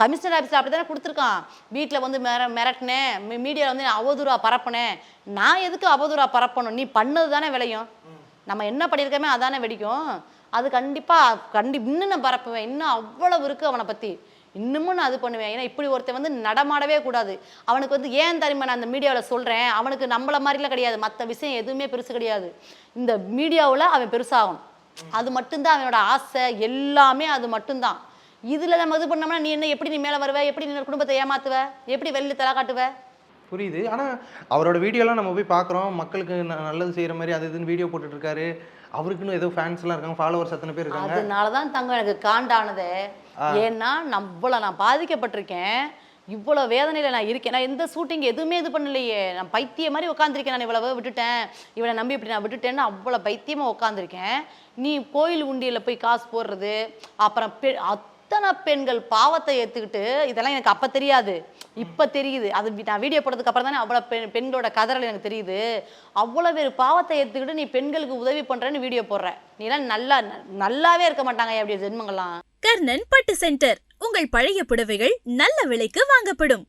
Commissioner ஆஃபீஸில் அப்படி தானே கொடுத்துருக்கான். வீட்டில் வந்து மிரட்டினேன், மீடியாவில் வந்து அவதூறா பரப்புனேன். நான் எதுக்கு அவதூறா பரப்பணும்? நீ பண்ணது தானே விளையும். நம்ம என்ன பண்ணியிருக்கோமே அதானே வெடிக்கும். அது கண்டிப்பாக இன்னும் நான் பரப்புவேன். இன்னும் அவ்வளவு இருக்குது அவனை பற்றி. இன்னமும் நான் அது பண்ணுவேன். ஏன்னா இப்படி ஒருத்தன் வந்து நடமாடவே கூடாது. அவனுக்கு வந்து ஏன் தெரியுமா நான் அந்த மீடியாவில் சொல்கிறேன், அவனுக்கு நம்மள மாதிரிலாம் கிடையாது. மற்ற விஷயம் எதுவுமே பெருசு கிடையாது. இந்த மீடியாவில் அவன் பெருசாகணும். அது மட்டும்தான் அவனோட ஆசை. எல்லாமே அது மட்டும்தான். இதில் நம்ம இது பண்ணோம்னா நீ என்ன, எப்படி நீ மேலே வருவ, எப்படி நீ குடும்பத்தை ஏமாத்துவ, எப்படி வெளில தலை காட்டுவ? புரியுது. ஆனால் அவரோட வீடியோலாம் நம்ம போய் பார்க்குறோம். மக்களுக்கு நல்லது செய்கிற மாதிரி அது இதுன்னு வீடியோ போட்டுட்ருக்காரு. அவருக்குன்னு ஏதோ ஃபேன்ஸ்லாம் இருக்காங்க, ஃபாலோவர்ஸ் அத்தனை பேர் இருக்காங்க. அதனால தான் தங்கம் எனக்கு காண்டானதே. ஏன்னா நான் பாதிக்கப்பட்டிருக்கேன். இவ்வளோ வேதனையில் நான் இருக்கேன். நான் எந்த ஷூட்டிங் எதுவுமே இது பண்ணலையே. நான் பைத்திய மாதிரி உட்காந்துருக்கேன். நான் இவ்வளவு விட்டுட்டேன், இவனை நம்பி இப்படி நான் விட்டுட்டேன்னு அவ்வளோ பைத்தியமாக உட்காந்துருக்கேன். நீ கோயில் உண்டியில் போய் காசு போடுறது, அப்புறம் அத்தனை பெண்கள் பாவத்தை ஏற்றுக்கிட்டு, இதெல்லாம் எனக்கு அப்போ தெரியாது, இப்போ தெரியுது. அது நான் வீடியோ போடுறதுக்கு அப்புறம் தானே அவ்வளோ பெண்களோட கதறல் எனக்கு தெரியுது. அவ்வளோ பேர் பாவத்தை ஏற்றுக்கிட்டு நீ பெண்களுக்கு உதவி பண்ணுறேன்னு வீடியோ போடுற. நீலாம் நல்லாவே இருக்க மாட்டாங்க அப்படி ஜென்மங்கள்லாம். கர்ணன் பட்டு சென்டர். உங்கள் பழைய புடவைகள் நல்ல விலைக்கு வாங்கப்படும்.